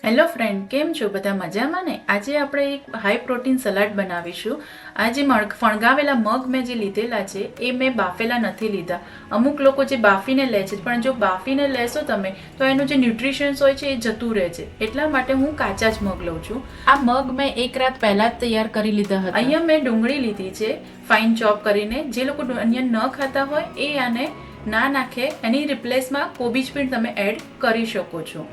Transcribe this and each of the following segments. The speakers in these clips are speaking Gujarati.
હેલો ફ્રેન્ડ, કેમ છો? બધા મજામાં ને? આજે આપણે એક હાઈ પ્રોટીન સલાડ બનાવીશું. આ જે ફણગાવેલા મગ મેં જે લીધેલા છે એ મેં બાફેલા નથી લીધા. અમુક લોકો જે બાફીને લે છે, પણ જો બાફીને લેશો તમે તો એનું જે ન્યુટ્રિશન્સ હોય છે એ જતું રહે છે. એટલા માટે હું કાચા જ મગ લઉં છું. આ મગ મેં એક રાત પહેલાં જ તૈયાર કરી લીધા હતા. અહીંયા મેં ડુંગળી લીધી છે ફાઇન ચોપ કરીને. જે લોકો અનિયન ન ખાતા હોય એ આને ના નાખે, એની રિપ્લેસમાં કોબીજ પણ તમે એડ કરી શકો છો.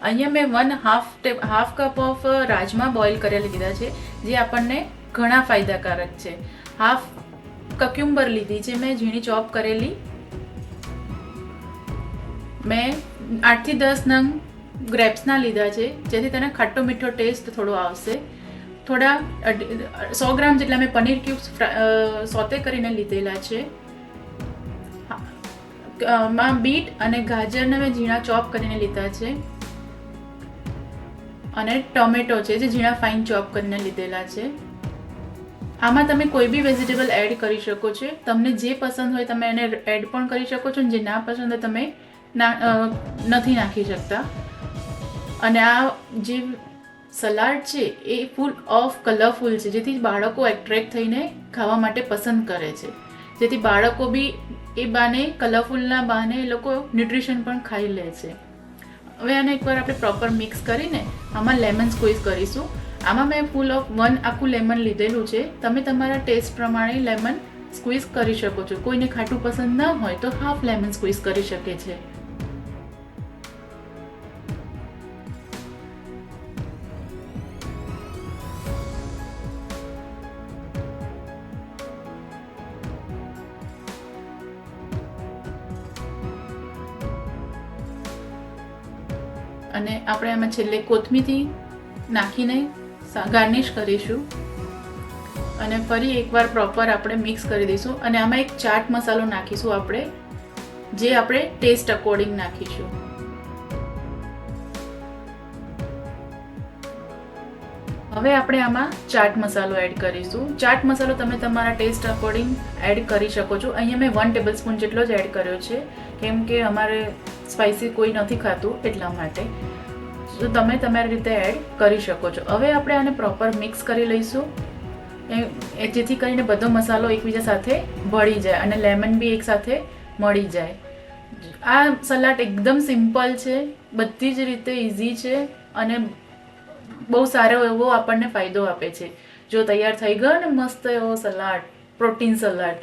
અહીંયા મેં half cup of rajma boil કરેલા લીધા છે, જે આપણને ઘણા ફાયદાકારક છે. હાફ કક્યુમ્બર લીધી છે મેં ઝીણી ચોપ કરેલી. મેં 8 થી 10 નંગ ગ્રેપ્સના લીધા છે, જેથી તેને ખટ્ટો મીઠો ટેસ્ટ થોડો આવશે. થોડા 100 ગ્રામ જેટલા મેં પનીર ક્યુબ્સ સોતે કરીને લીધેલા છે. બીટ અને ગાજરને મેં ઝીણા ચોપ કરીને લીધા છે, અને ટોમેટો છે જે ઝીણા ફાઇન ચોપ કરીને લીધેલા છે. આમાં તમે કોઈ બી વેજીટેબલ એડ કરી શકો છો. તમને જે પસંદ હોય તમે એને એડ પણ કરી શકો છો, જે ના પસંદ હોય તમે નથી નાખી શકતા. અને આ જે સલાડ છે એ ફૂલ ઓફ કલરફુલ છે, જેથી બાળકો એટ્રેક્ટ થઈને ખાવા માટે પસંદ કરે છે. જેથી બાળકો બી એ બાને કલરફુલના બહાને એ લોકો ન્યુટ્રિશન પણ ખાઈ લે છે. હવે આને એકવાર આપણે પ્રોપર મિક્સ કરીને આમાં લેમન સ્ક્વીઝ કરીશું. આમાં મેં ફૂલ ઓફ 1 આખું લેમન લીધેલું છે. તમે તમારા ટેસ્ટ પ્રમાણે લેમન સ્ક્વીઝ કરી શકો છો. કોઈને ખાટું પસંદ ના હોય તો હાફ લેમન સ્ક્વીઝ કરી શકે છે. અને આપણે આમાં છેલ્લે કોથમીરથી નાખીને ગાર્નિશ કરીશું. અને ફરી એકવાર પ્રોપર આપણે મિક્સ કરી દઈશું. અને આમાં એક ચાટ મસાલો નાખીશું આપણે, જે આપણે ટેસ્ટ અકોર્ડિંગ નાખીશું. હવે આપણે આમાં ચાટ મસાલો એડ કરીશું. ચાટ મસાલો તમે તમારા ટેસ્ટ અકોર્ડિંગ એડ કરી શકો છો. અહીંયા મેં 1 ટેબલસ્પૂન જેટલો જ એડ કર્યો છે, કેમ કે અમારે સ્પાઇસી કોઈ નથી ખાતું એટલા માટે. તો તમે તમારી રીતે એડ કરી શકો છો. હવે આપણે આને પ્રોપર મિક્સ કરી લઈશું, જેથી કરીને બધો મસાલો એકબીજા સાથે ભળી જાય અને લેમન બી એક સાથે મળી જાય. આ સલાડ એકદમ સિમ્પલ છે, બધી જ રીતે ઇઝી છે અને બહુ સારો એવો આપણને ફાયદો આપે છે. જો તૈયાર થઈ ગયો ને મસ્ત એવો સલાડ, પ્રોટીન સલાડ.